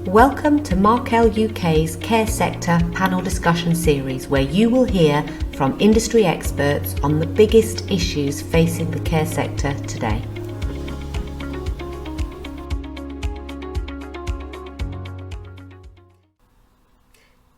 Welcome to Markel UK's Care Sector panel discussion series, where you will hear from industry experts on the biggest issues facing the care sector today.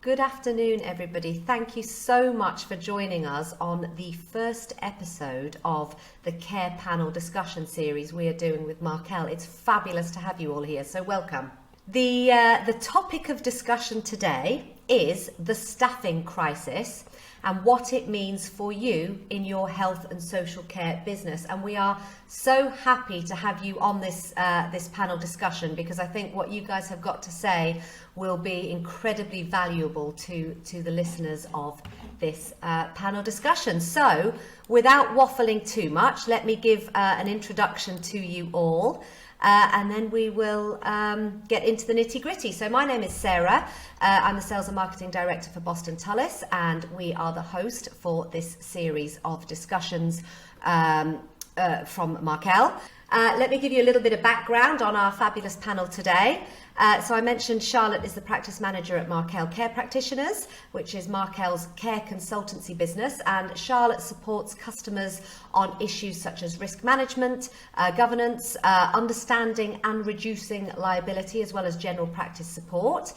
Good afternoon, everybody. Thank you so much for joining us on the first episode of the Care Panel discussion series we are doing with Markel. It's fabulous to have you all here, so welcome. The topic of discussion today is the staffing crisis and what it means for you in your health and social care business. And we are so happy to have you on this panel discussion, because I think what you guys have got to say will be incredibly valuable to the listeners of this panel discussion. So without waffling too much, let me give an introduction to you all. And then we will get into the nitty-gritty. So my name is Sarah. I'm the Sales and Marketing Director for Boston Tullis, and we are the host for this series of discussions from Markel. Let me give you a little bit of background on our fabulous panel today. So I mentioned Charlotte is the practice manager at Markel Care Practitioners, which is Markel's care consultancy business, and Charlotte supports customers on issues such as risk management, governance, understanding and reducing liability, as well as general practice support.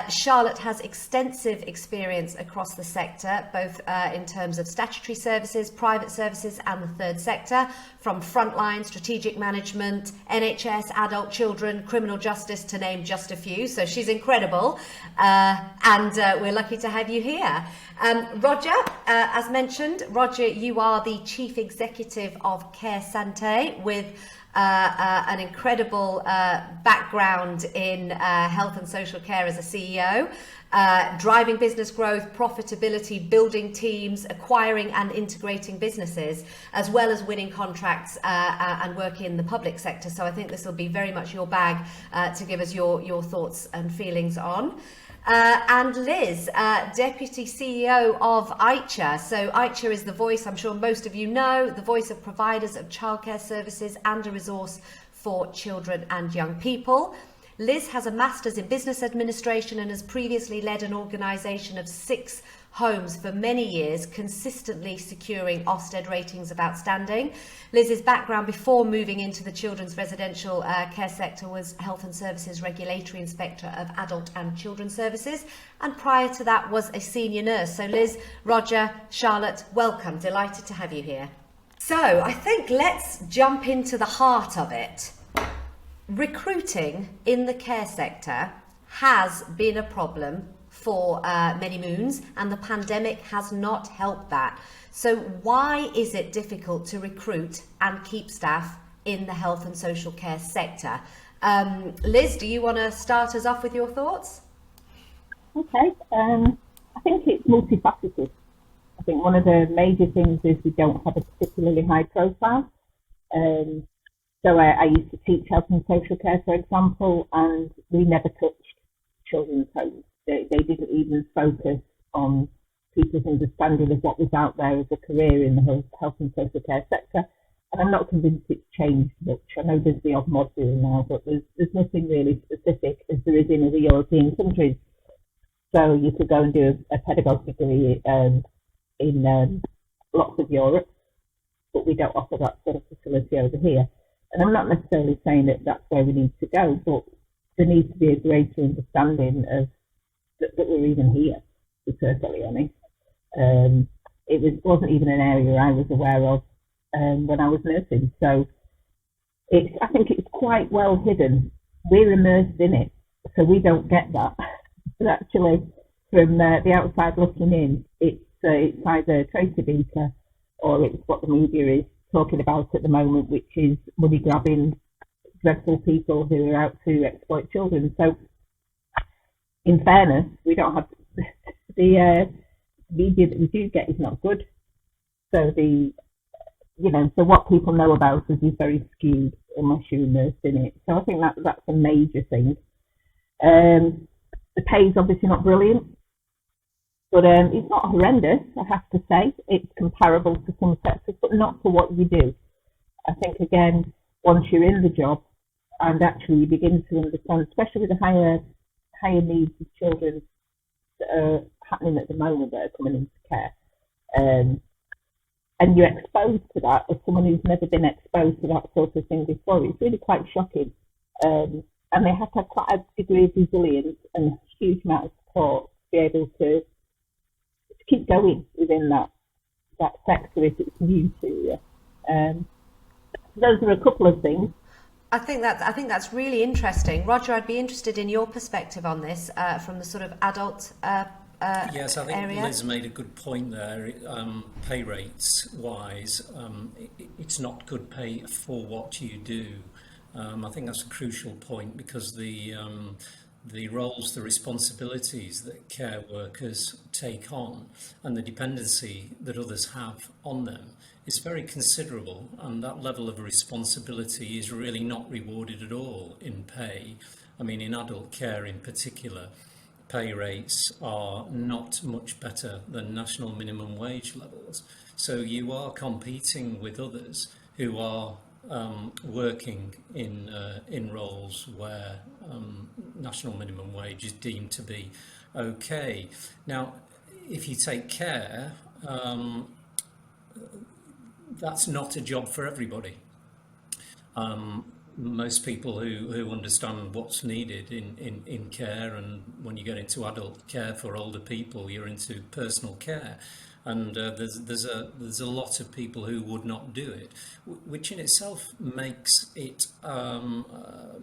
Charlotte has extensive experience across the sector, both in terms of statutory services, private services and the third sector, from frontline, strategic management, NHS, adult children, criminal justice, to name just a few. So she's incredible, and we're lucky to have you here. Roger, as mentioned, Roger, you are the Chief Executive of Care Santé, with an incredible background in health and social care as a CEO, driving business growth, profitability, building teams, acquiring and integrating businesses, as well as winning contracts and working in the public sector. So I think this will be very much your bag to give us your thoughts and feelings on. And Liz, Deputy CEO of ICHA. So ICHA is the voice, I'm sure most of you know, the voice of providers of childcare services and a resource for children and young people. Liz has a Master's in Business Administration and has previously led an organisation of 6 homes for many years, consistently securing Ofsted ratings of outstanding. Liz's background before moving into the children's residential care sector was Health and Services Regulatory Inspector of Adult and Children's Services, and prior to that was a senior nurse. So Liz, Roger, Charlotte, welcome. Delighted to have you here. So I think let's jump into the heart of it. Recruiting in the care sector has been a problem for many moons, and the pandemic has not helped that. So why is it difficult to recruit and keep staff in the health and social care sector? Liz, do you want to start us off with your thoughts? Okay, I think it's multifaceted. I think one of the major things is we don't have a particularly high profile. So I used to teach health and social care, for example, and we never touched children's homes. They didn't even focus on people's understanding of what was out there as a career in the health and social care sector. And I'm not convinced it's changed much. I know there's the odd module now, but there's nothing really specific as there is in other European countries. So you could go and do a pedagogy degree in lots of Europe, but we don't offer that sort of facility over here. And I'm not necessarily saying that that's where we need to go, but there needs to be a greater understanding of that we're even here, to be perfectly honest. It wasn't even an area I was aware of when I was nursing. So I think it's quite well hidden. We're immersed in it, so we don't get that. But actually, from the outside looking in, it's either Tracy Beaker or it's what the media is talking about at the moment, which is money grabbing, dreadful people who are out to exploit children. So, in fairness, we don't have the media that we do get is not good. So so what people know about us is very skewed unless you're immersed in it. So I think that's a major thing. The pay is obviously not brilliant, but it's not horrendous, I have to say. It's comparable to some sectors, but not for what you do. I think, again, once you're in the job, and actually you begin to understand, especially with the higher needs of children that are happening at the moment that are coming into care. And you're exposed to that as someone who's never been exposed to that sort of thing before. It's really quite shocking. And they have to have quite a degree of resilience and a huge amount of support to be able to keep going within that sector if it's new to you. Those are a couple of things. I think that's really interesting. Roger, I'd be interested in your perspective on this from the sort of adult yes, I think area. Liz made a good point there. Pay rates wise, it's not good pay for what you do. I think that's a crucial point because the roles, the responsibilities that care workers take on and the dependency that others have on them is very considerable, and that level of responsibility is really not rewarded at all in pay. I mean, in adult care in particular, pay rates are not much better than national minimum wage levels. So you are competing with others who are working in roles where national minimum wage is deemed to be okay. Now, if you take care, that's not a job for everybody. Most people who understand what's needed in care, and when you get into adult care for older people, you're into personal care, and there's a lot of people who would not do it, which in itself makes it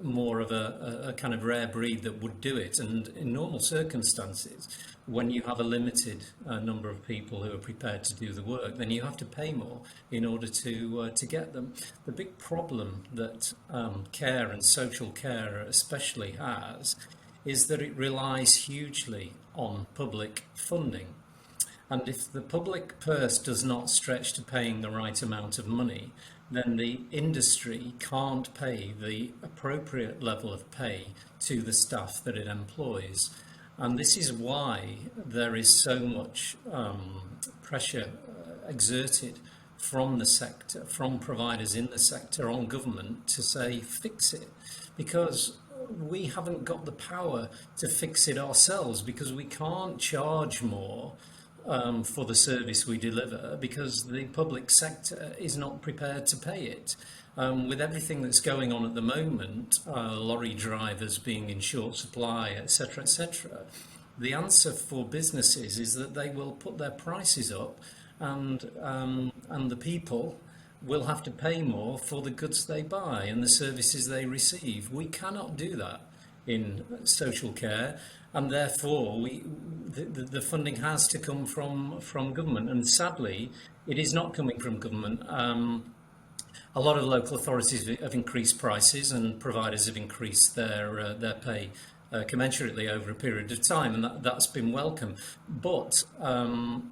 more of a kind of rare breed that would do it. And in normal circumstances, when you have a limited number of people who are prepared to do the work, then you have to pay more in order to get them. The big problem that care and social care especially has is that it relies hugely on public funding. And if the public purse does not stretch to paying the right amount of money, then the industry can't pay the appropriate level of pay to the staff that it employs. And this is why there is so much pressure exerted from the sector, from providers in the sector on government to say, fix it, because we haven't got the power to fix it ourselves, because we can't charge more for the service we deliver because the public sector is not prepared to pay it. With everything that's going on at the moment, lorry drivers being in short supply, etc., etc., the answer for businesses is that they will put their prices up, and the people will have to pay more for the goods they buy and the services they receive. We cannot do that in social care, and therefore the funding has to come from government, and sadly it is not coming from government. A lot of local authorities have increased prices, and providers have increased their pay commensurately over a period of time, and that's been welcome. But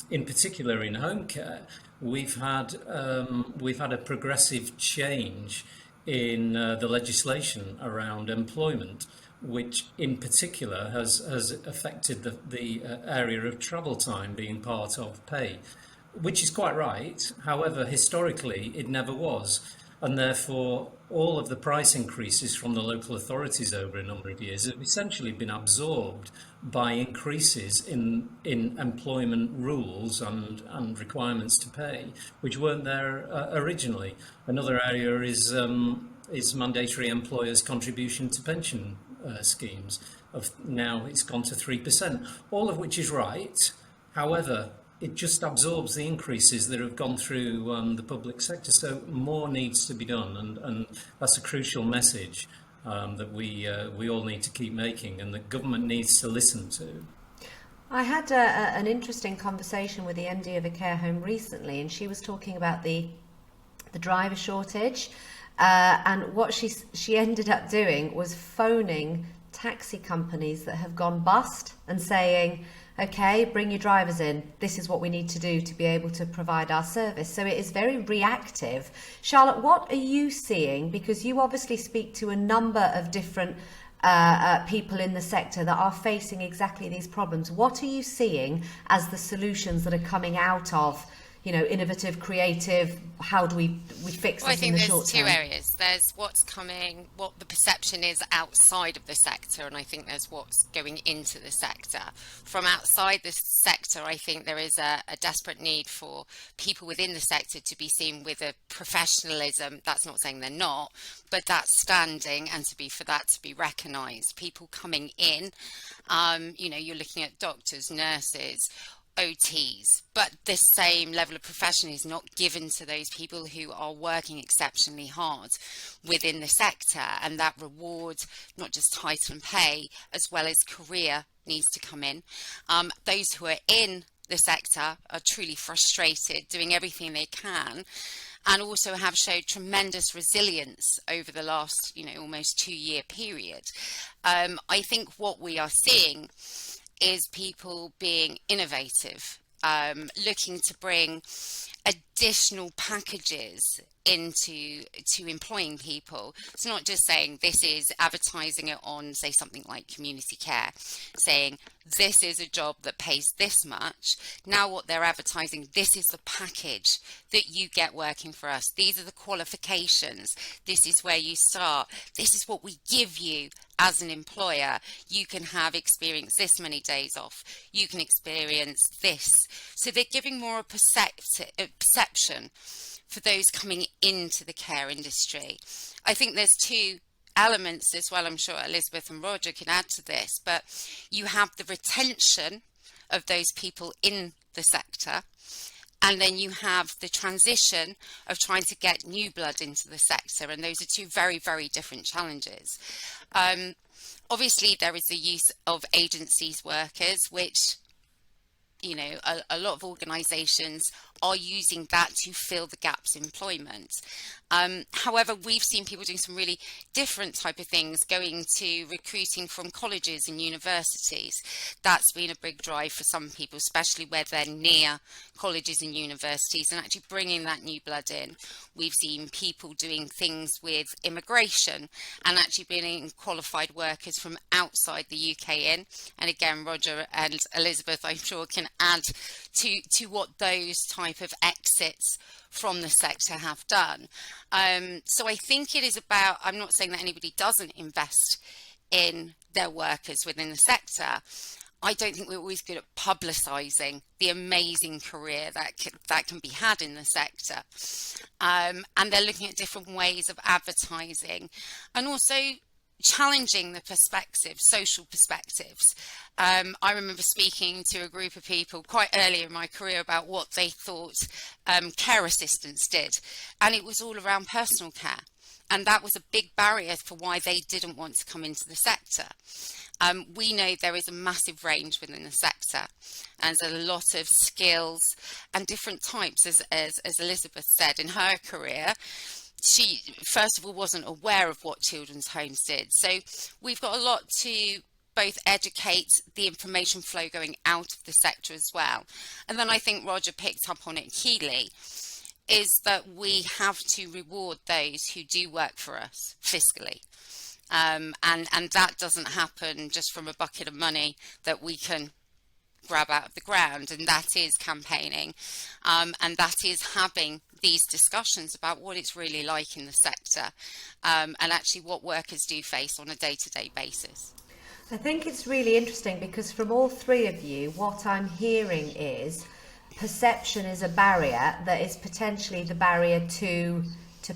in particular in home care, we've had a progressive change in the legislation around employment, which in particular has affected the area of travel time being part of pay, which is quite right. However, historically it never was, and therefore all of the price increases from the local authorities over a number of years have essentially been absorbed by increases in employment rules and requirements to pay, which weren't there originally. Another area is mandatory employers' contribution to pension schemes. Now it's gone to 3%, all of which is right. However, it just absorbs the increases that have gone through the public sector. So more needs to be done, and that's a crucial message that we all need to keep making, and the government needs to listen to. I had an interesting conversation with the MD of a care home recently, and she was talking about the driver shortage, and what she ended up doing was phoning taxi companies that have gone bust and saying, okay, bring your drivers in. This is what we need to do to be able to provide our service. So it is very reactive. Charlotte, what are you seeing? Because you obviously speak to a number of different people in the sector that are facing exactly these problems. What are you seeing as the solutions that are coming out of, innovative, creative? How do we fix this in the short term? Well, I think there's two areas. There's what's coming, what the perception is outside of the sector, and I think there's what's going into the sector. From outside the sector, I think there is a desperate need for people within the sector to be seen with a professionalism. That's not saying they're not, but that's standing, and for that to be recognised. People coming in, you're looking at doctors, nurses, OTs, but the same level of profession is not given to those people who are working exceptionally hard within the sector, and that reward, not just title and pay, as well as career, needs to come in. Those who are in the sector are truly frustrated, doing everything they can, and also have showed tremendous resilience over the last, almost 2-year period. I think what we are seeing is people being innovative, looking to bring additional packages into employing people. It's not just saying this is advertising it on, say, something like community care, saying this is a job that pays this much. Now what they're advertising, this is the package that you get working for us. These are the qualifications. This is where you start. This is what we give you as an employer. You can have experience this many days off. You can experience this. So they're giving more a perception for those coming into the care industry. I think there's two elements as well. I'm sure Elizabeth and Roger can add to this, but you have the retention of those people in the sector, and then you have the transition of trying to get new blood into the sector, and those are two very, very different challenges. Obviously, there is the use of agencies workers, which a lot of organisations are using that to fill the gaps in employment. However, we've seen people doing some really different type of things, going to recruiting from colleges and universities. That's been a big drive for some people, especially where they're near colleges and universities, and actually bringing that new blood in. We've seen people doing things with immigration and actually bringing qualified workers from outside the UK in. And again, Roger and Elizabeth, I'm sure, can add to what those type of exits from the sector have done. So I think it is about, I'm not saying that anybody doesn't invest in their workers within the sector. I don't think we're always good at publicising the amazing career that can be had in the sector. And they're looking at different ways of advertising and also challenging the social perspectives. I remember speaking to a group of people quite early in my career about what they thought care assistants did, and it was all around personal care, and that was a big barrier for why they didn't want to come into the sector. We know there is a massive range within the sector, and there's a lot of skills and different types, as Elizabeth said in her career. She, first of all, wasn't aware of what children's homes did. So we've got a lot to both educate the information flow going out of the sector as well. And then I think Roger picked up on it keenly, is that we have to reward those who do work for us fiscally. And that doesn't happen just from a bucket of money that we can grab out of the ground, and that is campaigning, and that is having these discussions about what it's really like in the sector, and actually what workers do face on a day-to-day basis. I think it's really interesting because from all three of you, what I'm hearing is perception is a barrier that is potentially the barrier to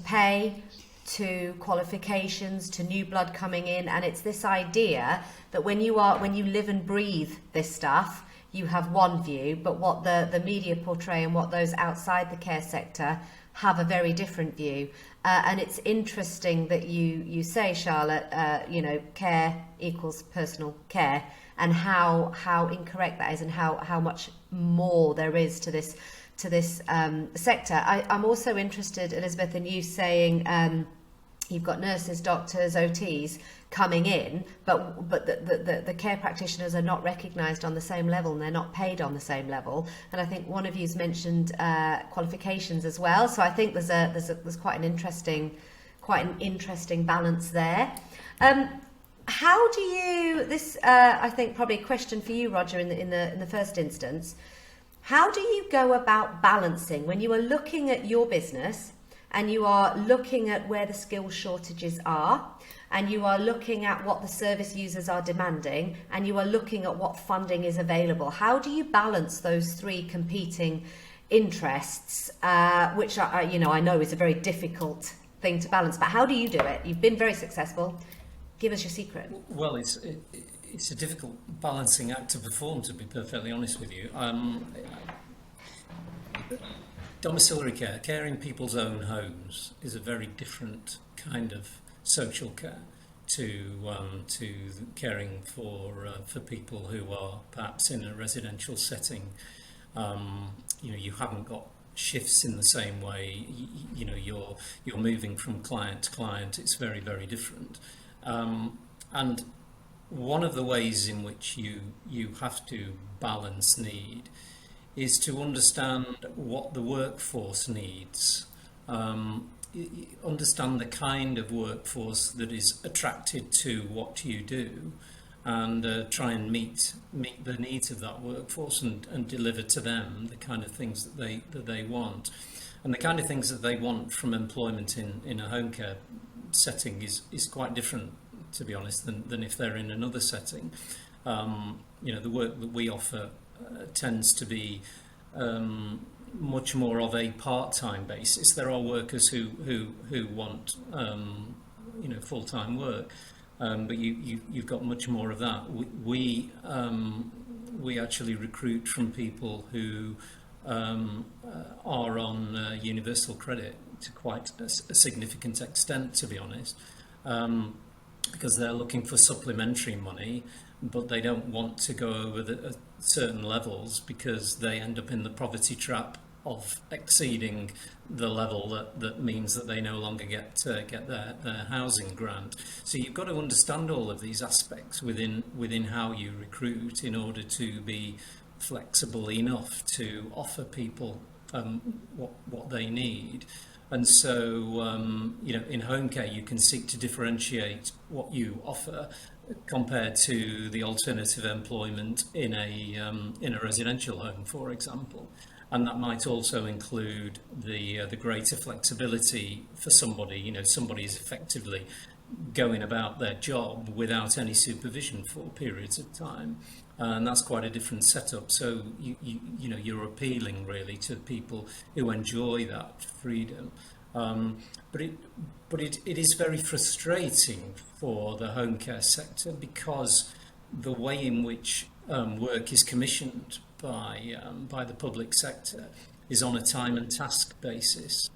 pay, to qualifications, to new blood coming in, and it's this idea that when you live and breathe this stuff, you have one view, but what the media portray and what those outside the care sector have a very different view. And it's interesting that you say, Charlotte, care equals personal care, and how incorrect that is, and how much more there is to this sector. I'm also interested, Elizabeth, in you saying you've got nurses, doctors, OTs coming in, but the care practitioners are not recognised on the same level, and they're not paid on the same level. And I think one of you's mentioned qualifications as well. So I think there's quite an interesting balance there. How do you? I think probably a question for you, Roger, in the first instance. How do you go about balancing when you are looking at your business and you are looking at where the skill shortages are, and you are looking at what the service users are demanding, and you are looking at what funding is available? How do you balance those three competing interests, which are, I know is a very difficult thing to balance, but how do you do it? You've been very successful. Give us your secret. Well, it's a difficult balancing act to perform, to be perfectly honest with you. Domiciliary care, care in people's own homes, is a very different kind of social care to caring for people who are perhaps in a residential setting. You haven't got shifts in the same way. You're moving from client to client. It's very, very different. And one of the ways in which you have to balance need is to understand what the workforce needs. Understand the kind of workforce that is attracted to what you do, and try and meet the needs of that workforce and deliver to them the kind of things that they want. And the kind of things that they want from employment in a home care setting is quite different, to be honest, than if they're in another setting. The work that we offer tends to be much more of a part-time basis. There are workers who want full-time work, but you've got much more of that. We actually recruit from people who are on universal credit to quite a significant extent, to be honest, because they're looking for supplementary money, but they don't want to go over certain levels because they end up in the poverty trap of exceeding the level that means that they no longer get their housing grant. So you've got to understand all of these aspects within how you recruit in order to be flexible enough to offer people what they need. And so, in home care, you can seek to differentiate what you offer compared to the alternative employment in a residential home, for example. And that might also include the greater flexibility for somebody. Somebody is effectively going about their job without any supervision for periods of time, and that's quite a different setup. So you're appealing really to people who enjoy that freedom. But it is very frustrating for the home care sector because the way in which work is commissioned by the public sector is on a time and task basis.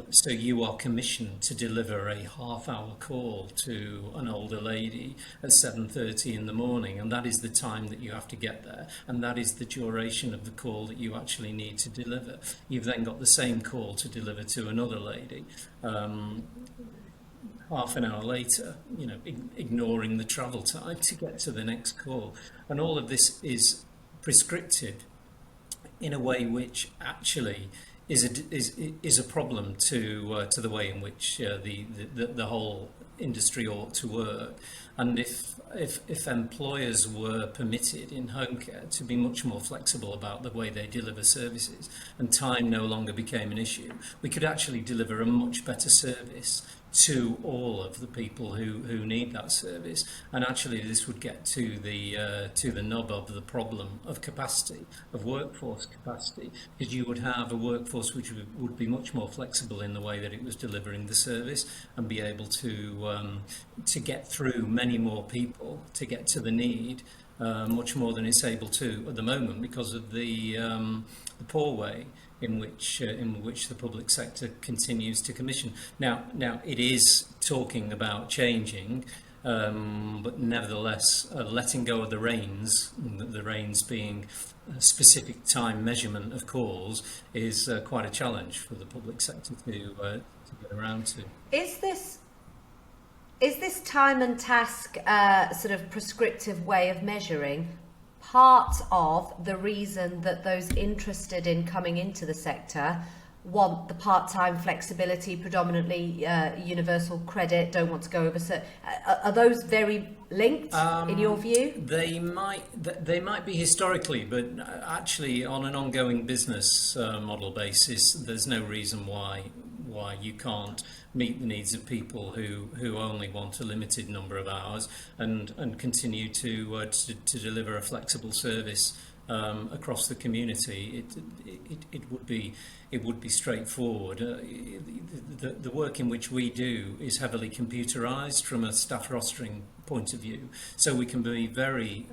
So you are commissioned to deliver a half-hour call to an older lady at 7:30 in the morning, and that is the time that you have to get there, and that is the duration of the call that you actually need to deliver. You've then got the same call to deliver to another lady half an hour later, ignoring the travel time to get to the next call. And all of this is prescriptive in a way which actually is a problem to the way in which the whole industry ought to work. And if employers were permitted in home care to be much more flexible about the way they deliver services, and time no longer became an issue, we could actually deliver a much better service to all of the people who need that service. And actually this would get to the nub of the problem of capacity, of workforce capacity, because you would have a workforce which would be much more flexible in the way that it was delivering the service, and be able to get through many more people to get to the need, much more than it's able to at the moment because of the poor way in which the public sector continues to commission. Now it is talking about changing, but nevertheless letting go of the reins being a specific time measurement of calls, is quite a challenge for the public sector to get around to. Is this time and task sort of prescriptive way of measuring part of the reason that those interested in coming into the sector want the part-time flexibility, predominantly universal credit, don't want to go over. So, are those very linked in your view? They might be historically, but actually on an ongoing business model basis, there's no reason why you can't meet the needs of people who only want a limited number of hours and continue to deliver a flexible service across the community. It would be straightforward. The work in which we do is heavily computerized from a staff rostering point of view, so we can be very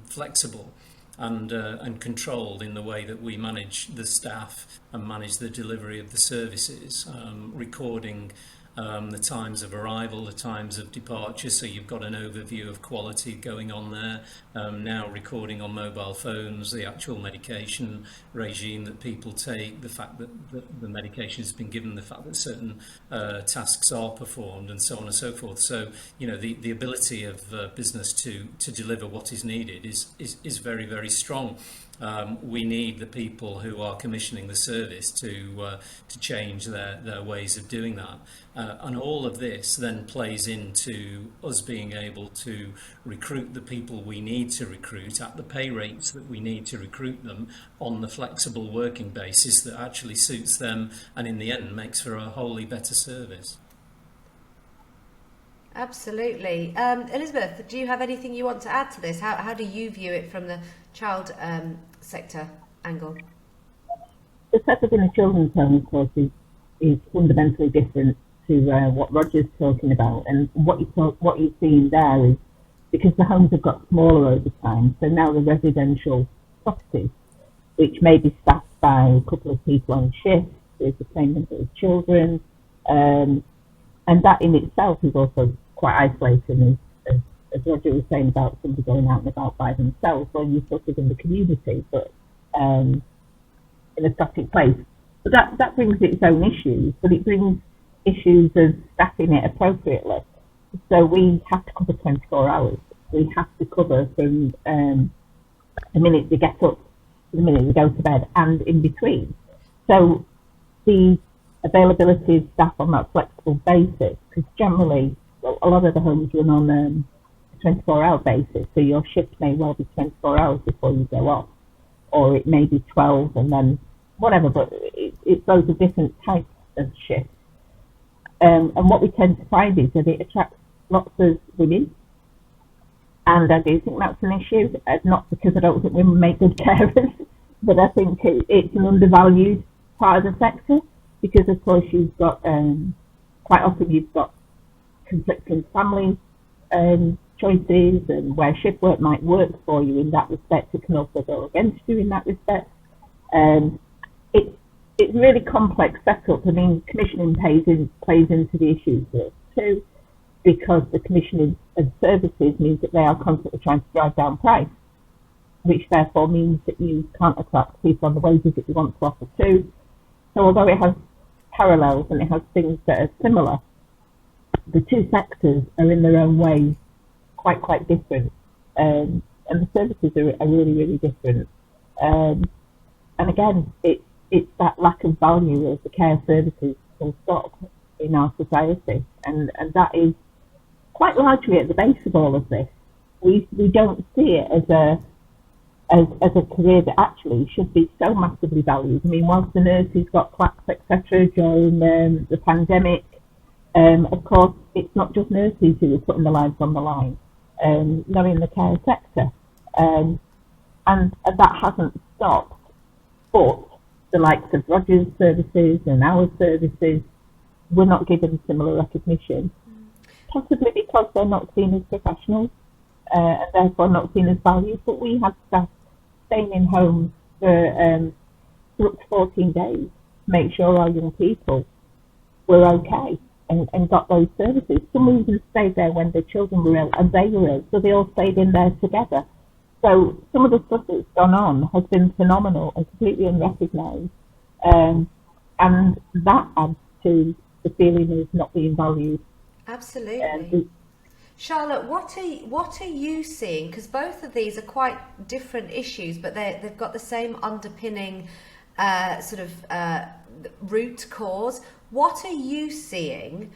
flexible and controlled in the way that we manage the staff and manage the delivery of the services, recording the times of arrival, the times of departure, so you've got an overview of quality going on there. Now recording on mobile phones the actual medication regime that people take, the fact that the medication has been given, the fact that certain tasks are performed, and so on and so forth. So, you know, the ability of business to deliver what is needed is very, very strong. We need the people who are commissioning the service to change their ways of doing that. And all of this then plays into us being able to recruit the people we need to recruit at the pay rates that we need to recruit them on the flexible working basis that actually suits them and in the end makes for a wholly better service. Absolutely. Elizabeth, do you have anything you want to add to this? How do you view it from the child sector angle? The setup in a children's home, of course, is fundamentally different to what Roger's talking about. And what you're seeing there is, because the homes have got smaller over time, so now the residential properties, which may be staffed by a couple of people on shift, with the same number of children, and that in itself is also quite isolating, as Roger was saying about somebody going out and about by themselves, or you're sort of in the community, but in a static place. But that brings its own issues, but it brings issues of staffing it appropriately. So we have to cover 24 hours. We have to cover from the minute they get up to the minute they go to bed and in between. So the availability of staff on that flexible basis, because generally a lot of the homes run on a 24-hour basis, so your shift may well be 24 hours before you go off, or it may be 12 and then whatever, but it's loads of different types of shifts. And what we tend to find is that it attracts lots of women, and I do think that's an issue, not because I don't think women make good carers, but I think it's an undervalued part of the sector, because of course you've got, quite often you've got conflicting family choices, and where shift work might work for you in that respect, it can also go against you in that respect. It's a really complex setup. I mean, commissioning plays into the issues there too, because the commissioning of services means that they are constantly trying to drive down price, which therefore means that you can't attract people on the wages that you want to offer too. So although it has parallels and it has things that are similar, the two sectors are in their own way quite different, and the services are really, really different. And again, it's that lack of value of the care services full stop in our society, and that is quite largely at the base of all of this. We don't see it as a career that actually should be so massively valued. I mean, whilst the nurses got plaques, etc., during the pandemic, of course, it's not just nurses who are putting their lives on the line, not in the care sector, and that hasn't stopped. But the likes of Roger's services and our services were not given similar recognition, possibly because they're not seen as professionals, and therefore not seen as valued. But we had staff staying in homes for up to 14 days to make sure our young people were okay and got those services. Some even stayed there when their children were ill and they were ill, so they all stayed in there together. So some of the stuff that's gone on has been phenomenal and completely unrecognised, and that adds to the feeling of not being valued. Absolutely. Charlotte, what are you seeing? Because both of these are quite different issues, but they've got the same underpinning root cause. What are you seeing,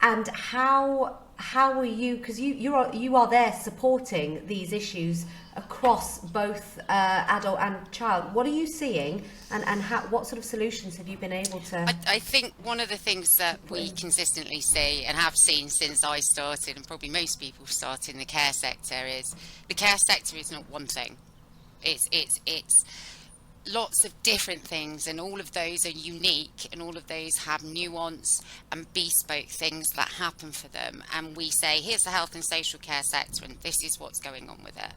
and how are you, because you are there supporting these issues across both adult and child. What are you seeing, and what sort of solutions have you been able to? I think one of the things that we consistently see and have seen since I started, and probably most people start in the care sector, is the care sector is not one thing. It's lots of different things, and all of those are unique, and all of those have nuance and bespoke things that happen for them. And we say, here's the health and social care sector, and this is what's going on with it.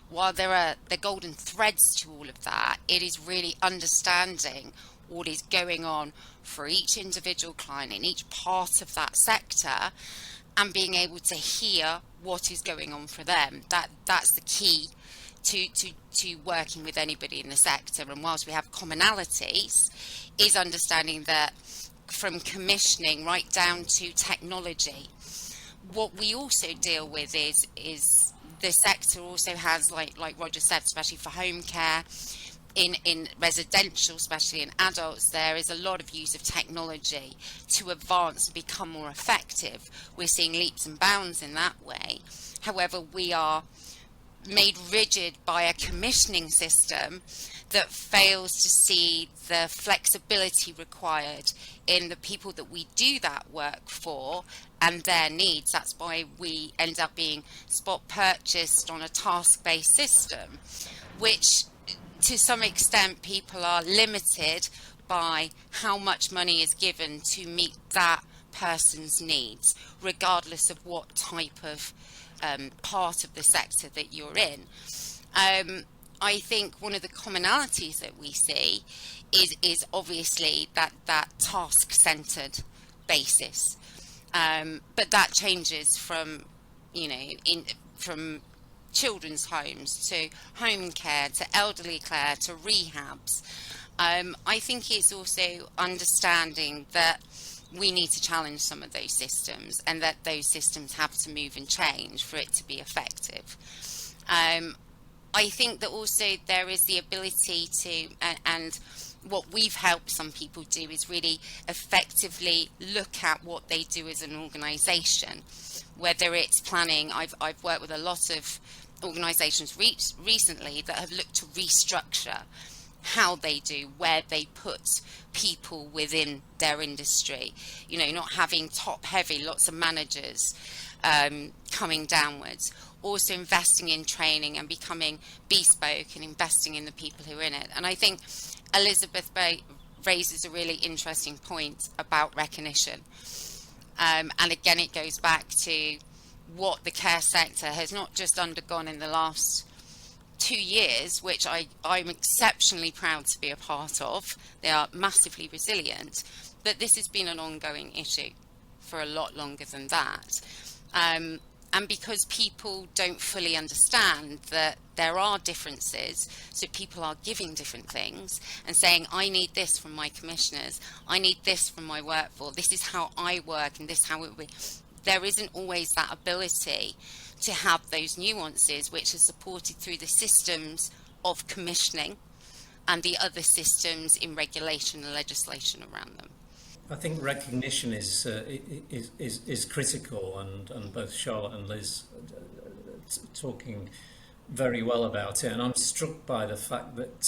While there are the golden threads to all of that, it is really understanding what is going on for each individual client in each part of that sector, and being able to hear what is going on for them. That's the key to working with anybody in the sector. And whilst we have commonalities, is understanding that from commissioning right down to technology. What we also deal with is the sector also has, like Roger said, especially for home care, in residential, especially in adults, there is a lot of use of technology to advance and become more effective. We're seeing leaps and bounds in that way. However, we are made rigid by a commissioning system that fails to see the flexibility required in the people that we do that work for and their needs. That's why we end up being spot purchased on a task-based system, which to some extent people are limited by how much money is given to meet that person's needs, regardless of what type of part of the sector that you're in. I think one of the commonalities that we see is obviously that task-centered basis, but that changes from from children's homes to home care to elderly care to rehabs. I think it's also understanding that we need to challenge some of those systems, and that those systems have to move and change for it to be effective. I think that also there is the ability to, and what we've helped some people do is really effectively look at what they do as an organisation, whether it's planning. I've worked with a lot of organisations recently that have looked to restructure how they do, where they put people within their industry, not having top heavy, lots of managers coming downwards, also investing in training and becoming bespoke and investing in the people who are in it. And I think Elizabeth raises a really interesting point about recognition. And again, it goes back to what the care sector has not just undergone in the last 2 years, which I'm exceptionally proud to be a part of. They are massively resilient, but this has been an ongoing issue for a lot longer than that. And because people don't fully understand that there are differences, so people are giving different things and saying, I need this from my commissioners, I need this from my workforce, this is how I work and this is how it will be. There isn't always that ability to have those nuances, which are supported through the systems of commissioning and the other systems in regulation and legislation around them. I think recognition is critical, and both Charlotte and Liz talking very well about it. And I'm struck by the fact that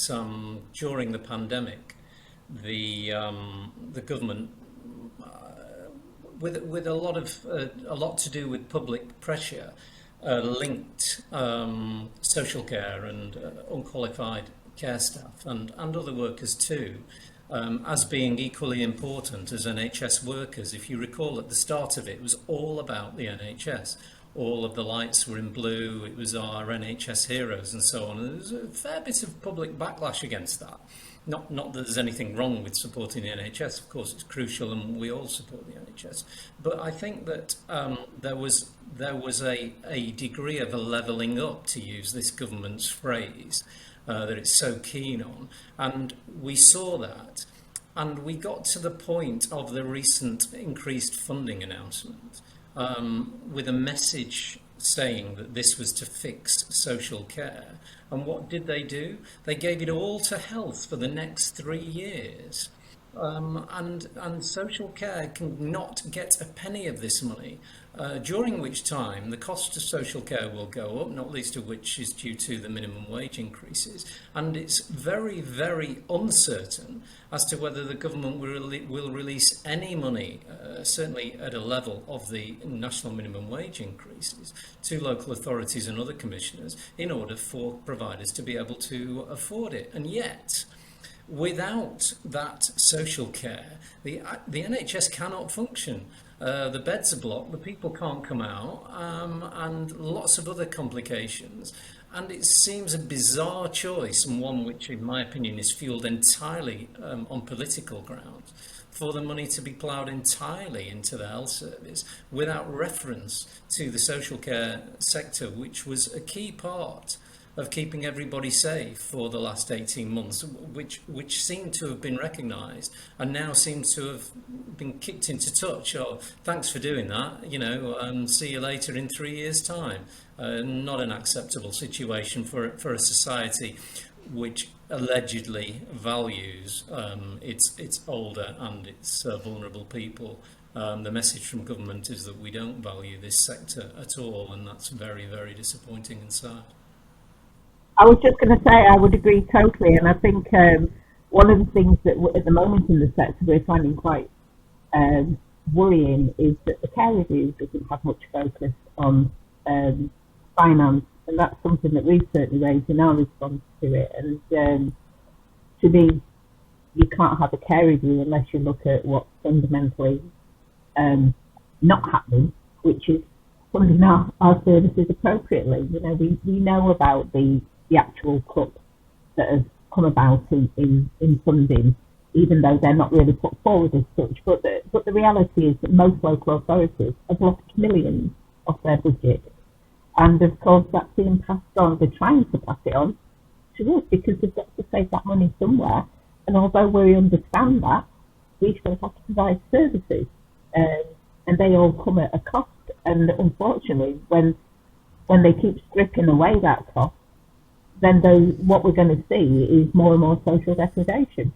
during the pandemic, the government, with a lot to do with public pressure, linked social care and unqualified care staff and other workers too, as being equally important as NHS workers. If you recall, at the start of it, it was all about the NHS. All of the lights were in blue, it was our NHS heroes and so on. And there was a fair bit of public backlash against that. Not that there's anything wrong with supporting the NHS, of course it's crucial and we all support the NHS. But I think that there was a degree of a levelling up, to use this government's phrase, that it's so keen on. And we saw that. And we got to the point of the recent increased funding announcement with a message saying that this was to fix social care. And what did they do? They gave it all to health for the next 3 years. and social care can not get a penny of this money, during which time the cost of social care will go up, not least of which is due to the minimum wage increases. And it's very, very uncertain as to whether the government will release any money, certainly at a level of the national minimum wage increases, to local authorities and other commissioners in order for providers to be able to afford it. And yet, without that social care, the NHS cannot function. The beds are blocked, the people can't come out, and lots of other complications. And it seems a bizarre choice, and one which, in my opinion, is fueled entirely on political grounds, for the money to be ploughed entirely into the health service without reference to the social care sector, which was a key part of keeping everybody safe for the last 18 months, which seemed to have been recognised and now seems to have been kicked into touch. Oh, thanks for doing that, see you later in 3 years' time. Not an acceptable situation for a society which allegedly values its older and its vulnerable people. The message from government is that we don't value this sector at all, and that's very, very disappointing and sad. I was just going to say I would agree totally, and I think one of the things that at the moment in the sector we're finding quite worrying is that the care review doesn't have much focus on finance, and that's something that we've certainly raised in our response to it. And to me, you can't have a care review unless you look at what's fundamentally not happening, which is funding our services appropriately. We know about the actual cuts that have come about in funding, even though they're not really put forward as such. But the reality is that most local authorities have lost millions of their budget, and of course that's being passed on. They're trying to pass it on to us because they've got to save that money somewhere. And although we understand that, we still have to provide services, and they all come at a cost. And unfortunately, when they keep stripping away that cost, then what we're going to see is more and more social degradation.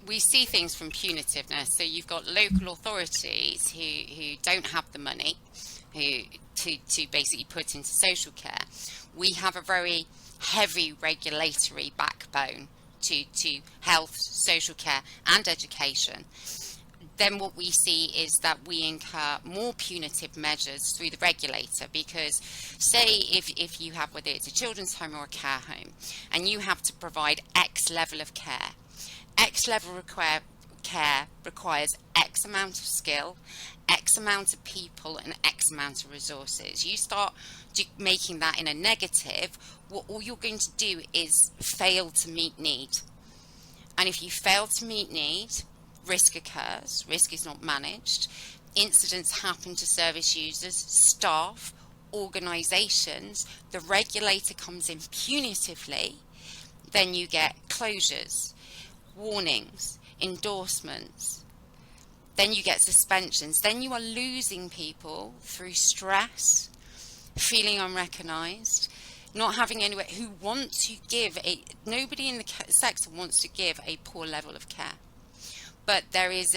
We see things from punitiveness. So you've got local authorities who don't have the money to basically put into social care. We have a very heavy regulatory backbone to health, social care and education. Then what we see is that we incur more punitive measures through the regulator, because say if you have, whether it's a children's home or a care home, and you have to provide X level of care, X level care requires X amount of skill, X amount of people and X amount of resources. You start making that in a negative, all you're going to do is fail to meet need. And if you fail to meet need, risk occurs, risk is not managed, incidents happen to service users, staff, organisations, the regulator comes in punitively, then you get closures, warnings, endorsements, then you get suspensions, then you are losing people through stress, feeling unrecognised, not having anywhere who want to give nobody in the sector wants to give a poor level of care. But there is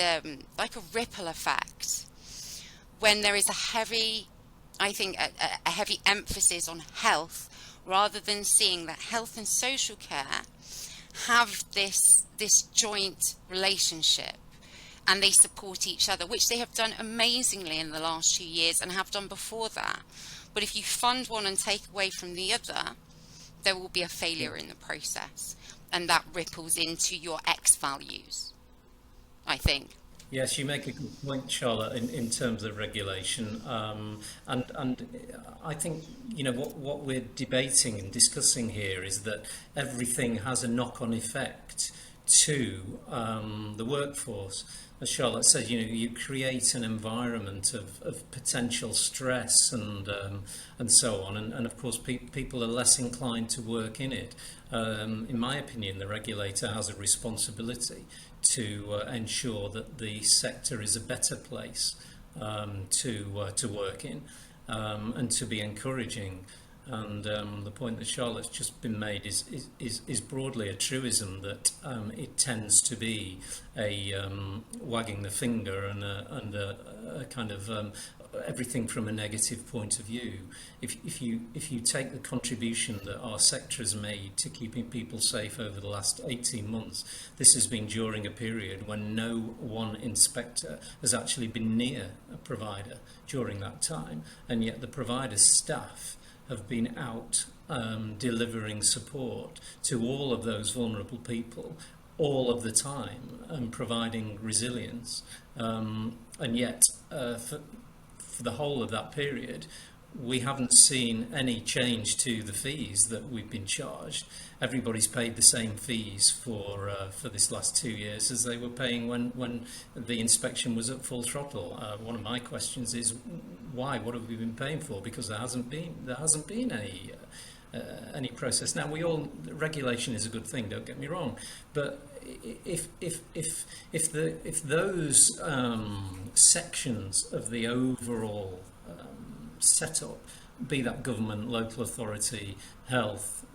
like a ripple effect when there is a heavy emphasis on health, rather than seeing that health and social care have this joint relationship and they support each other, which they have done amazingly in the last 2 years and have done before that. But if you fund one and take away from the other, there will be a failure in the process, and that ripples into your X values, I think. Yes, you make a good point, Charlotte, in terms of regulation, and I think what we're debating and discussing here is that everything has a knock-on effect to the workforce. As Charlotte says, you create an environment of potential stress and so on, and of course people are less inclined to work in it. In my opinion, the regulator has a responsibility to ensure that the sector is a better place to work in, and to be encouraging And the point that Charlotte's just been made is broadly a truism, that it tends to be a wagging the finger and a kind of everything from a negative point of view. If you take the contribution that our sector has made to keeping people safe over the last 18 months, this has been during a period when no one inspector has actually been near a provider during that time, and yet the provider's staff have been out delivering support to all of those vulnerable people all of the time and providing resilience. And yet, for the whole of that period, we haven't seen any change to the fees that we've been charged. Everybody's paid the same fees for this last 2 years as they were paying when the inspection was at full throttle. One of my questions is why? What have we been paying for? Because there hasn't been any process. Now, regulation is a good thing. Don't get me wrong, but if those sections of the overall setup, be that government, local authority, health,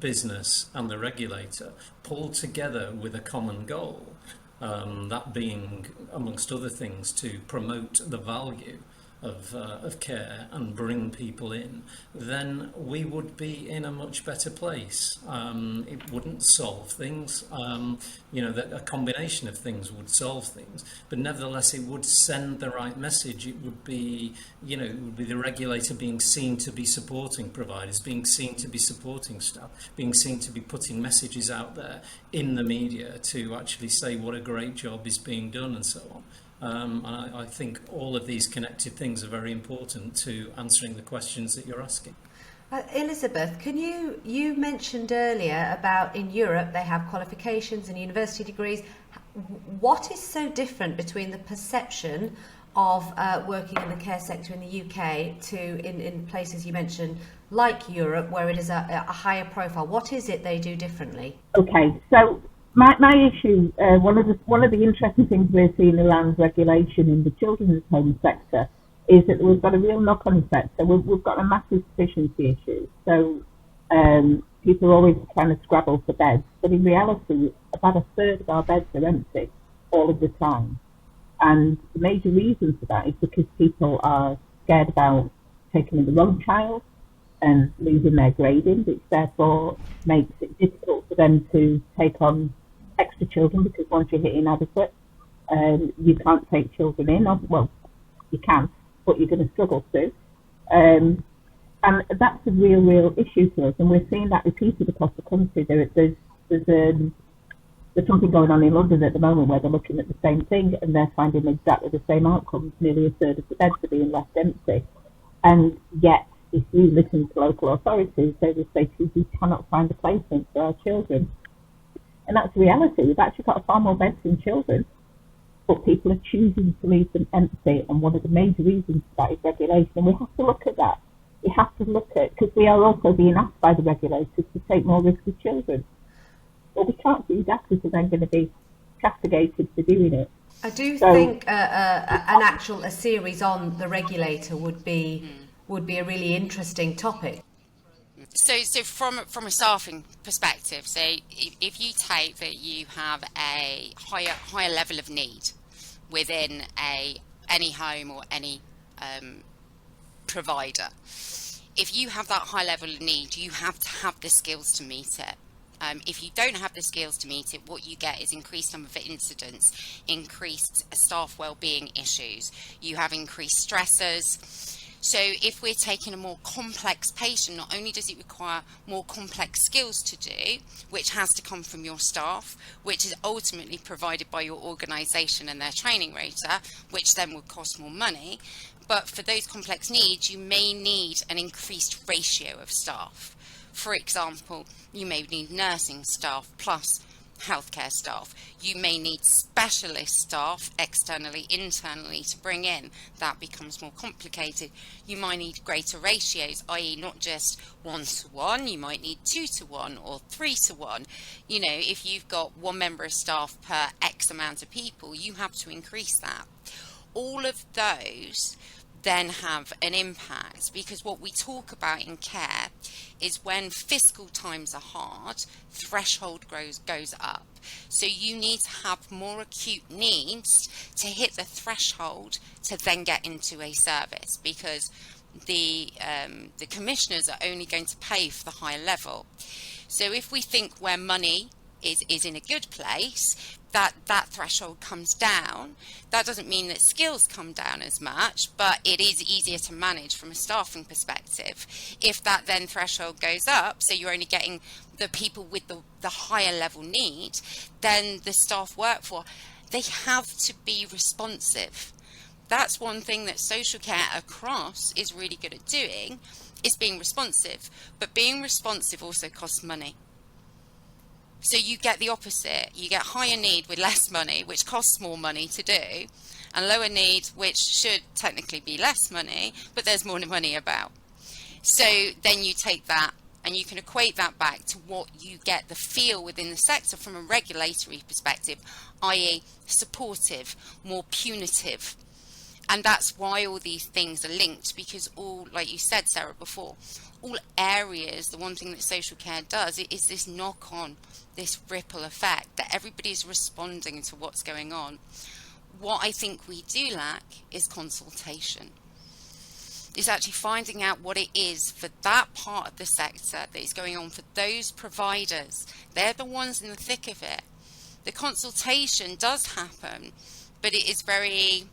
business and the regulator, pulled together with a common goal, that being, amongst other things, to promote the value of care and bring people in, then we would be in a much better place. It wouldn't solve things. That a combination of things would solve things, but nevertheless, it would send the right message. It would be, the regulator being seen to be supporting providers, being seen to be supporting staff, being seen to be putting messages out there in the media to actually say what a great job is being done and so on. And I think all of these connected things are very important to answering the questions that you're asking. Elizabeth, you mentioned earlier about in Europe they have qualifications and university degrees. What is so different between the perception of working in the care sector in the UK to in places you mentioned like Europe, where it is a higher profile? What is it they do differently? Okay, so my issue, one of the interesting things we're seeing around regulation in the children's home sector is that we've got a real knock-on effect. So we've got a massive sufficiency issue. So people are always trying to scrabble for beds, but in reality, about a third of our beds are empty all of the time. And the major reason for that is because people are scared about taking in the wrong child and losing their grading, which therefore makes it difficult for them to take on extra children, because once you're hit inadequate, you can't take children in. Well, you can, but you're going to struggle to. And that's a real issue to us, and we're seeing that repeated across the country. There's something going on in London at the moment where they're looking at the same thing and they're finding exactly the same outcomes. Nearly a third of the beds are being left empty, and yet if you listen to local authorities, they will say to you, we cannot find a placement for our children. And that's the reality. We've actually got far more beds than children, but people are choosing to leave them empty. And one of the major reasons for that is regulation. And we have to look at that. We have to look at, because we are also being asked by the regulators to take more risk with children. But we can't do that because we're then going to be castigated for doing it. I do think a series on the regulator would be a really interesting topic. So from a staffing perspective, so if you take that you have a higher level of need within any home or any provider, if you have that high level of need, you have to have the skills to meet it. If you don't have the skills to meet it, what you get is increased number of incidents, increased staff well-being issues. You have increased stressors. So if we're taking a more complex patient, not only does it require more complex skills to do, which has to come from your staff, which is ultimately provided by your organisation and their training rota, which then would cost more money. But for those complex needs, you may need an increased ratio of staff. For example, you may need nursing staff plus healthcare staff. You may need specialist staff externally, internally to bring in. That becomes more complicated. You might need greater ratios, i.e. not just 1-to-1, you might need 2-to-1 or 3-to-1. You know, if you've got one member of staff per X amount of people, you have to increase that. All of those then have an impact, because what we talk about in care is when fiscal times are hard, threshold goes up. So you need to have more acute needs to hit the threshold to then get into a service, because the commissioners are only going to pay for the higher level. So if we think where money is in a good place, that threshold comes down. That doesn't mean that skills come down as much, but it is easier to manage from a staffing perspective. If that then threshold goes up, so you're only getting the people with the higher level need, then the staff workforce, they have to be responsive. That's one thing that social care across is really good at doing, is being responsive. But being responsive also costs money. So you get the opposite. You get higher need with less money, which costs more money to do, and lower need, which should technically be less money, but there's more money about. So then you take that and you can equate that back to what you get the feel within the sector from a regulatory perspective, i.e. supportive, more punitive. And that's why all these things are linked, because all, like you said, Sarah, before, all areas, the one thing that social care does is this knock on, this ripple effect, that everybody's responding to what's going on. What I think we do lack is consultation. Is actually finding out what it is for that part of the sector that is going on for those providers. They're the ones in the thick of it. The consultation does happen, but it is very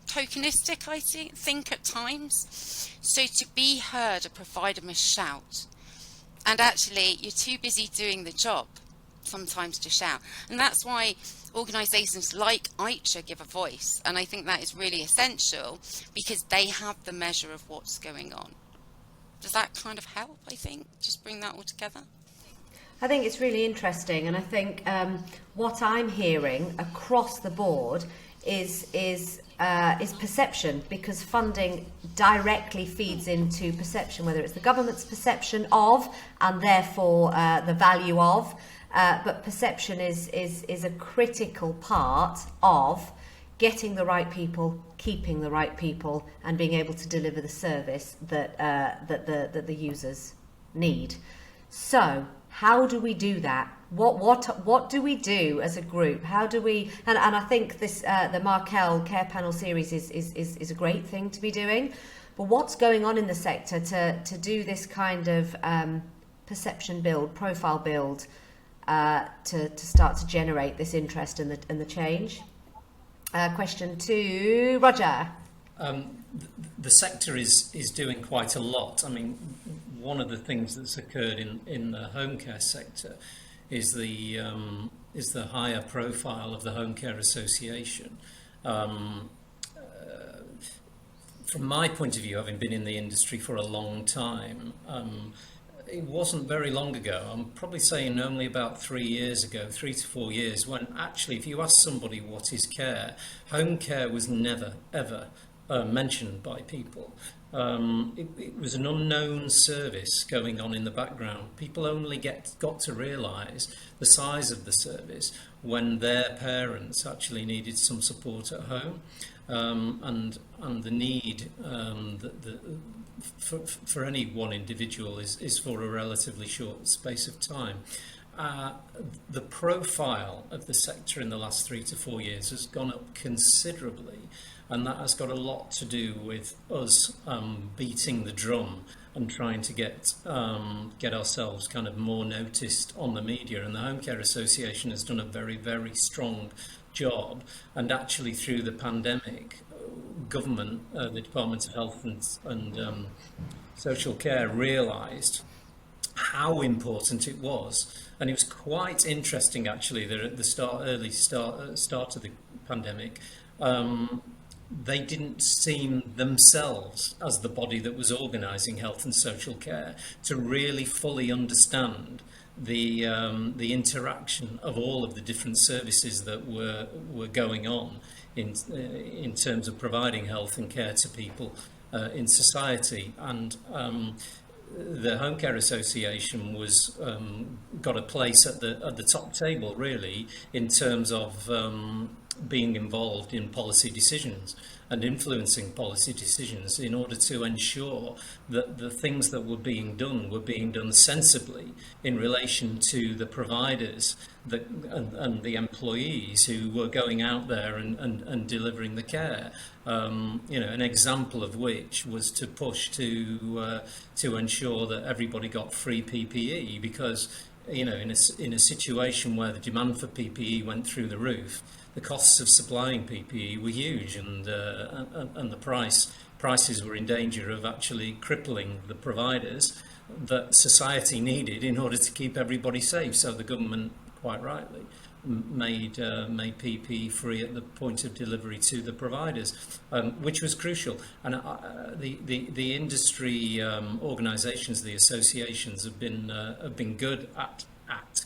tokenistic, I think, at times. So to be heard, a provider must shout. And actually, you're too busy doing the job sometimes to shout. And that's why organisations like ICHA give a voice. And I think that is really essential, because they have the measure of what's going on. Does that kind of help, I think? Just bring that all together? I think it's really interesting, and I think what I'm hearing across the board is perception, because funding directly feeds into perception, whether it's the government's perception of and therefore the value of, but perception is a critical part of getting the right people, keeping the right people, and being able to deliver the service that the users need. So how do we do that? What do we do as a group? How do we? And I think this the Markel Care Panel series is a great thing to be doing. But what's going on in the sector to do this kind of perception build, profile build, to start to generate this interest and the change? Question to Roger. The sector is doing quite a lot. I mean, one of the things that's occurred in the home care sector is the higher profile of the Home Care Association. From my point of view, having been in the industry for a long time, it wasn't very long ago, I'm probably saying only about 3 years ago, 3 to 4 years, when actually if you ask somebody what is care, home care was never, ever mentioned by people. It was an unknown service going on in the background. People only got to realise the size of the service when their parents actually needed some support at home, and the need for any one individual is for a relatively short space of time. The profile of the sector in the last 3 to 4 years has gone up considerably, and that has got a lot to do with us beating the drum and trying to get ourselves kind of more noticed on the media. And the Home Care Association has done a very, very strong job. And actually, through the pandemic, government, the Department of Health and Social Care, realised how important it was. And it was quite interesting, actually, that at the early start of the pandemic, they didn't seem themselves, as the body that was organising health and social care, to really fully understand the interaction of all of the different services that were going on in terms of providing health and care to people in society. And the Home Care Association was got a place at the top table, really, in terms of being involved in policy decisions and influencing policy decisions in order to ensure that the things that were being done sensibly in relation to the providers and the employees who were going out there and delivering the care. An example of which was to push to ensure that everybody got free PPE, because in a situation where the demand for PPE went through the roof, the costs of supplying PPE were huge, and the prices were in danger of actually crippling the providers that society needed in order to keep everybody safe. So the government, quite rightly, made PPE free at the point of delivery to the providers, which was crucial. And the industry organisations, the associations, have been good at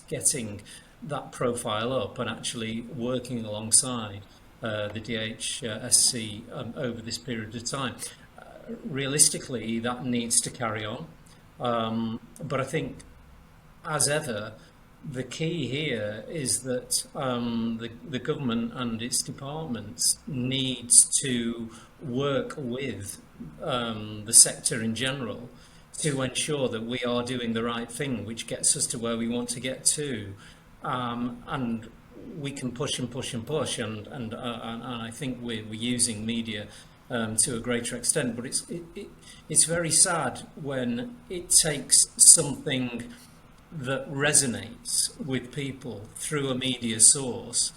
getting that profile up and actually working alongside the DHSC over this period of time. Realistically, that needs to carry on, but I think, as ever, the key here is that the government and its departments needs to work with the sector in general to ensure that we are doing the right thing, which gets us to where we want to get to. And we can push and push and push, and I think we're using media to a greater extent. But it's very sad when it takes something that resonates with people through a media source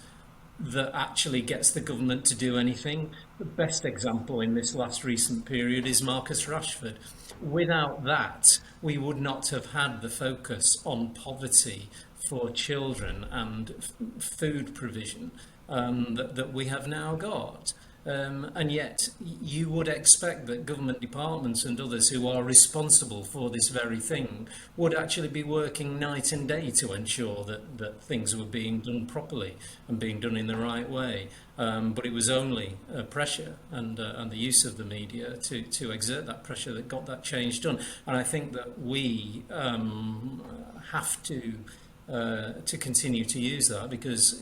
that actually gets the government to do anything. The best example in this last recent period is Marcus Rashford. Without that, we would not have had the focus on poverty for children and food provision that we have now got. And yet you would expect that government departments and others who are responsible for this very thing would actually be working night and day to ensure that things were being done properly and being done in the right way. But it was only pressure and the use of the media to exert that pressure that got that change done. And I think that we have to continue to use that, because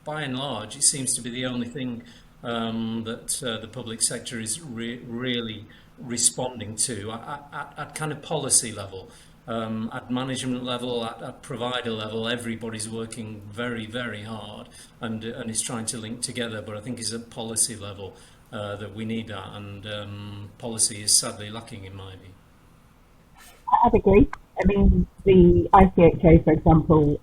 by and large it seems to be the only thing that the public sector is really responding to at kind of policy level, at management level, at provider level. Everybody's working very, very hard and is trying to link together, but I think it's at policy level that we need that, and policy is sadly lacking in my view. I'd agree. I mean, the ICHA, for example,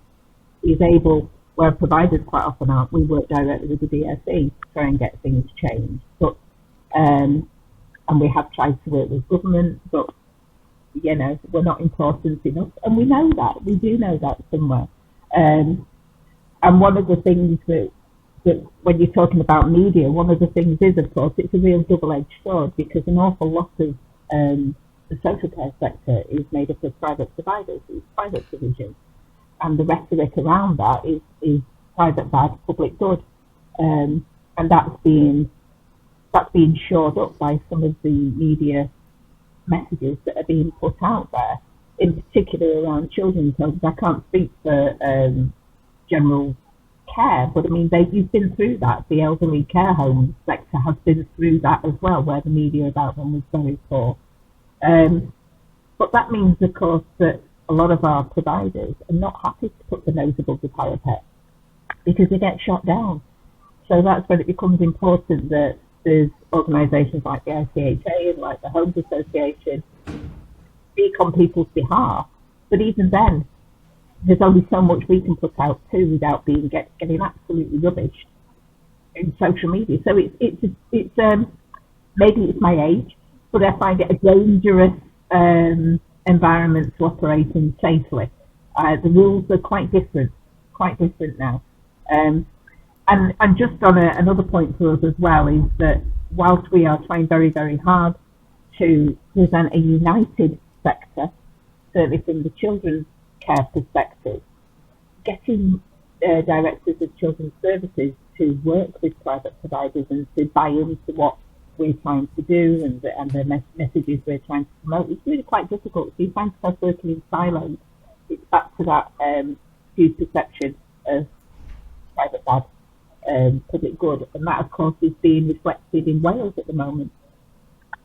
is able, where providers quite often aren't, we work directly with the DSE to try and get things changed. But and we have tried to work with government, but we're not important enough, and we know that. We do know that somewhere. And one of the things that when you're talking about media, one of the things is, of course, it's a real double-edged sword, because an awful lot of the social care sector is made up of private providers, it's private provision. And the rhetoric around that is private bad, public good, and that's being shored up by some of the media messages that are being put out there, in particular around children's homes. I can't speak for general care, but I mean, you've been through that. The elderly care home sector has been through that as well, where the media about them was very poor. But that means, of course, that a lot of our providers are not happy to put the nose above the parapet, because they get shot down. So that's when it becomes important that there's organisations like the ICHA and like the Homes Association speak on people's behalf. But even then, there's only so much we can put out too without getting absolutely rubbish in social media. So it's maybe it's my age, but I find it a dangerous environment to operate in safely. The rules are quite different now. And just on another point for us as well is that whilst we are trying very, very hard to present a united sector, certainly from the children's care perspective, getting directors of children's services to work with private providers and to buy into what we're trying to do and the messages we're trying to promote, it's really quite difficult. So you find yourself working in silos. It's back to that skewed perception of private bad. public good. And that, of course, is being reflected in Wales at the moment,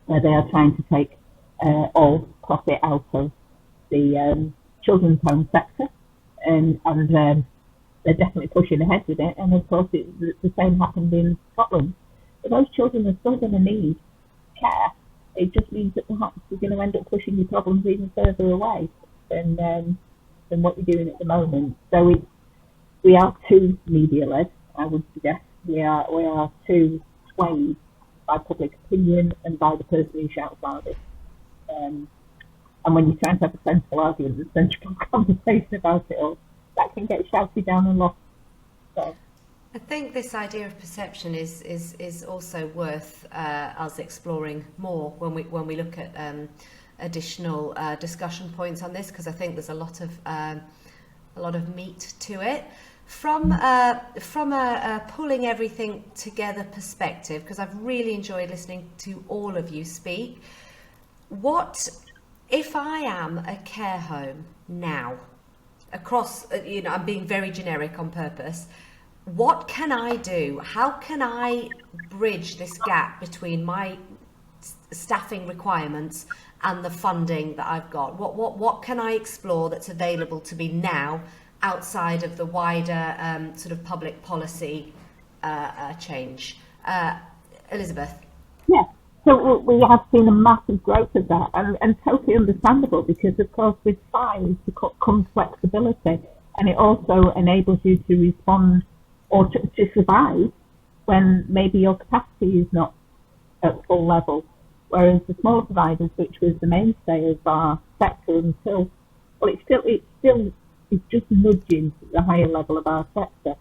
where they are trying to take all profit out of the children's home sector, and they're definitely pushing ahead with it. And of course, the same happened in Scotland. But those children are still going to need care. It just means that perhaps you're going to end up pushing your problems even further away than what you're doing at the moment. So we are too media-led, I would suggest. We are too swayed by public opinion and by the person who shouts loudest. And when you're trying to have a sensible argument and sensible conversation about it all, that can get shouted down and lost. So I think this idea of perception is also worth us exploring more when we look at additional discussion points on this, because I think there's a lot of meat to it. From a pulling everything together perspective, because I've really enjoyed listening to all of you speak. What if I am a care home now, across, I'm being very generic on purpose, what can I do? How can I bridge this gap between my staffing requirements and the funding that I've got? What can I explore that's available to me now outside of the wider sort of public policy change? Elizabeth? Yeah, so we have seen a massive growth of that, and totally understandable, because of course with size comes flexibility, and it also enables you to respond or to survive when maybe your capacity is not at full level. Whereas the smaller providers, which was the mainstay of our sector until, well, it's just nudging the higher level of our sector.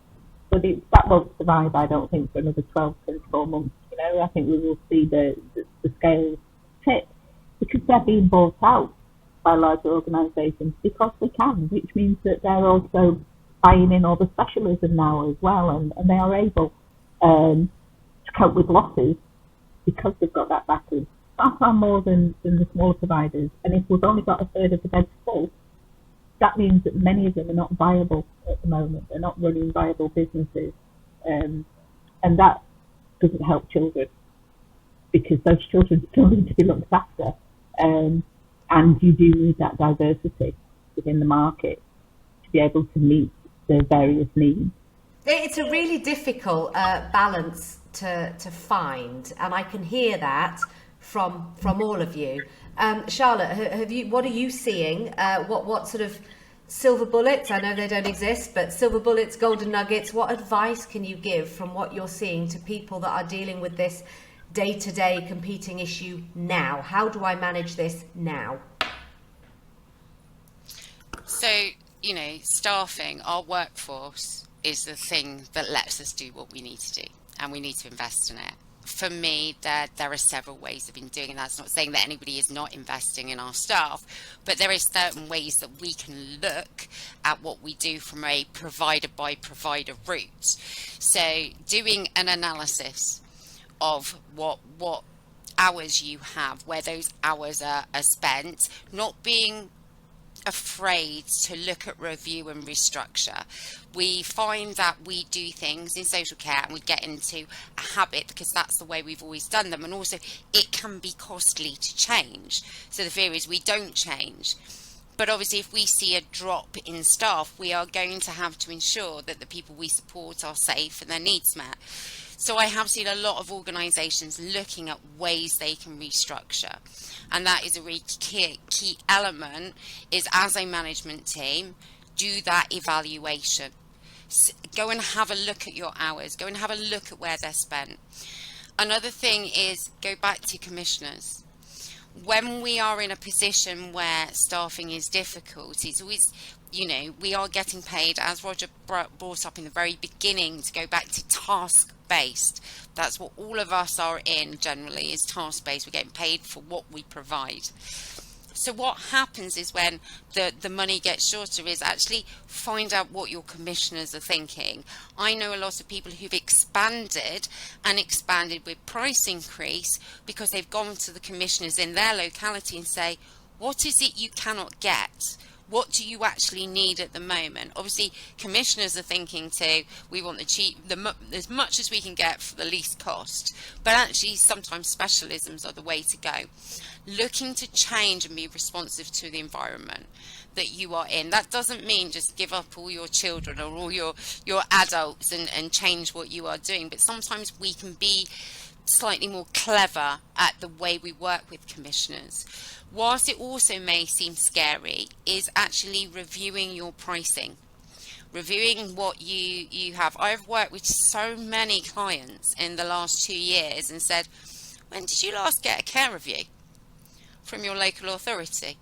But that won't survive, I don't think, for another 12, 24 months. I think we will see the scale tip, because they're being bought out by larger organisations because they can, which means that they're also buying in all the specialism now as well, and they are able to cope with losses because they've got that backing far more than the smaller providers. And if we've only got a third of the beds full, that means that many of them are not viable at the moment. They're not running viable businesses, and that doesn't help children, because those children still need to be looked after, and you do need that diversity within the market to be able to meet the various needs. It's a really difficult balance to find, and I can hear that from all of you. Charlotte, what are you seeing? What sort of silver bullets? I know they don't exist, but silver bullets, golden nuggets. What advice can you give from what you're seeing to people that are dealing with this day-to-day competing issue now? How do I manage this now? So, staffing, our workforce is the thing that lets us do what we need to do, and we need to invest in it. For me, there are several ways of doing it. That's not saying that anybody is not investing in our staff, but there is certain ways that we can look at what we do from a provider by provider route. So doing an analysis of what hours you have, where those hours are spent, not being afraid to look at review and restructure. We find that we do things in social care and we get into a habit because that's the way we've always done them, and also it can be costly to change. So the fear is we don't change. But obviously if we see a drop in staff, we are going to have to ensure that the people we support are safe and their needs met. So I have seen a lot of organisations looking at ways they can restructure, and that is a really key element, is as a management team, do that evaluation. Go and have a look at your hours, go and have a look at where they're spent. Another thing is go back to commissioners. When we are in a position where staffing is difficult, it's always, we are getting paid, as Roger brought up in the very beginning, to go back to task-based. That's what all of us are in generally, is task-based. We're getting paid for what we provide. So what happens is when the money gets shorter is actually find out what your commissioners are thinking. I know a lot of people who've expanded with price increase because they've gone to the commissioners in their locality and say, what is it you cannot get? What do you actually need at the moment? Obviously, commissioners are thinking too, we want as much as we can get for the least cost, but actually sometimes specialisms are the way to go. Looking to change and be responsive to the environment that you are in. That doesn't mean just give up all your children or all your adults and change what you are doing, but sometimes we can be slightly more clever at the way we work with commissioners. Whilst it also may seem scary, is actually reviewing your pricing, reviewing what you have. I've worked with so many clients in the last 2 years and said, when did you last get a care review from your local authority?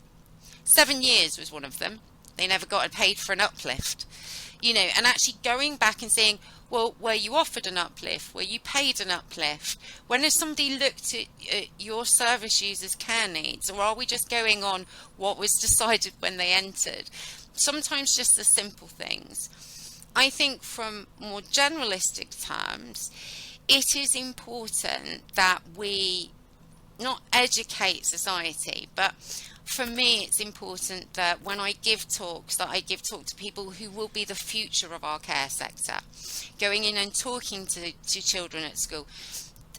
7 years was one of them. They never got paid for an uplift. And actually going back and saying, well, were you offered an uplift? Were you paid an uplift? When has somebody looked at your service users' care needs? Or are we just going on what was decided when they entered? Sometimes just the simple things. I think from more generalistic terms, it is important that we not educate society, but for me, it's important that when I give talks, that I give talk to people who will be the future of our care sector. Going in and talking to children at school.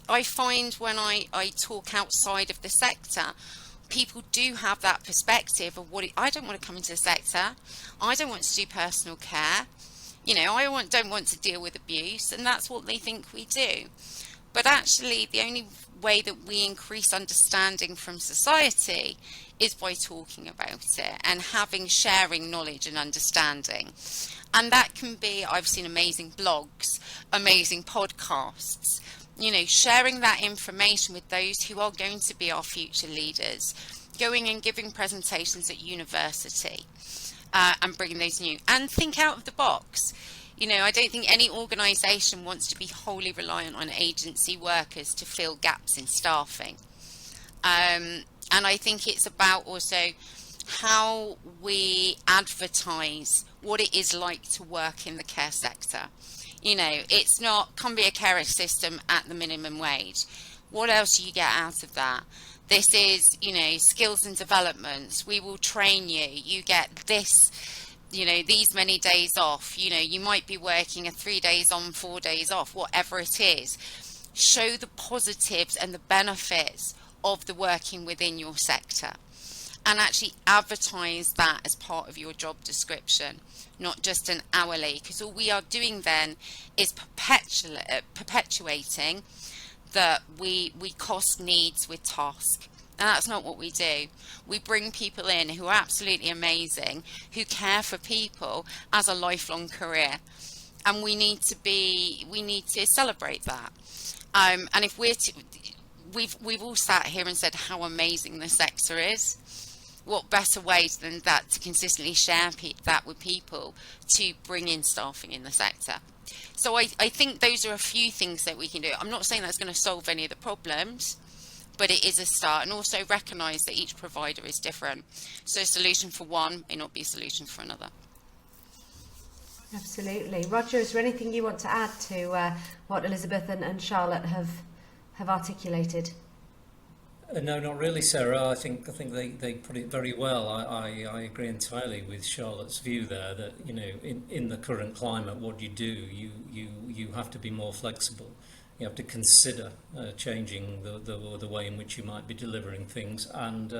I find when I talk outside of the sector, people do have that perspective of I don't want to come into the sector. I don't want to do personal care. I don't want to deal with abuse, and that's what they think we do. But actually, the only way that we increase understanding from society is by talking about it and sharing knowledge and understanding. And that can be, I've seen amazing blogs, amazing podcasts, sharing that information with those who are going to be our future leaders, going and giving presentations at university and bringing those new, and think out of the box. I don't think any organisation wants to be wholly reliant on agency workers to fill gaps in staffing. And I think it's about also how we advertise what it is like to work in the care sector. It's not come be a care assistant at the minimum wage. What else do you get out of that? This is, skills and developments. We will train you. You get this, these many days off. You might be working 3 days on, 4 days off, whatever it is. Show the positives and the benefits of the working within your sector, and actually advertise that as part of your job description, not just an hourly, because all we are doing then is perpetuating that we cost needs with task. And that's not what we do. We bring people in who are absolutely amazing, who care for people as a lifelong career, and we need to celebrate that. And if we've all sat here and said how amazing the sector is. What better way than that to consistently share that with people to bring in staffing in the sector? So I think those are a few things that we can do. I'm not saying that's going to solve any of the problems, but it is a start. And also recognise that each provider is different. So a solution for one may not be a solution for another. Absolutely. Roger, is there anything you want to add to what Elizabeth and Charlotte have articulated? No, not really, Sarah. I think they put it very well. I agree entirely with Charlotte's view there that in the current climate, what you do, you have to be more flexible. You have to consider changing the way in which you might be delivering things. And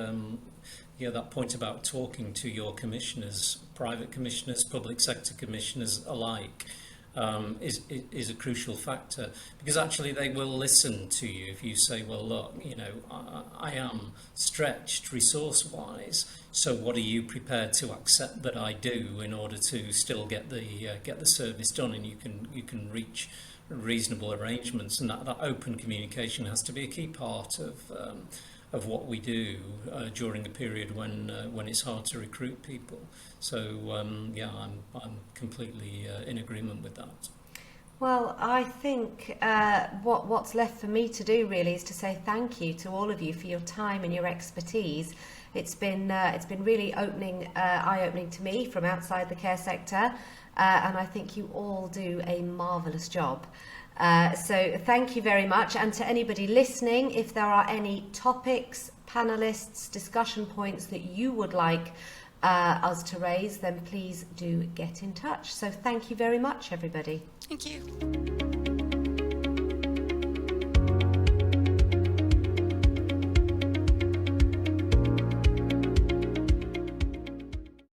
that point about talking to your commissioners, private commissioners, public sector commissioners alike, is a crucial factor, because actually they will listen to you if you say, well, look, I am stretched resource-wise, so what are you prepared to accept that I do in order to still get the service done, and you can reach reasonable arrangements, and that open communication has to be a key part of what we do during a period when it's hard to recruit people. So I'm completely in agreement with that. Well, I think what's left for me to do really is to say thank you to all of you for your time and your expertise. It's been really eye-opening to me from outside the care sector, and I think you all do a marvellous job. So thank you very much. And to anybody listening, if there are any topics, panelists, discussion points that you would like us to raise, then please do get in touch. So thank you very much, everybody. Thank you.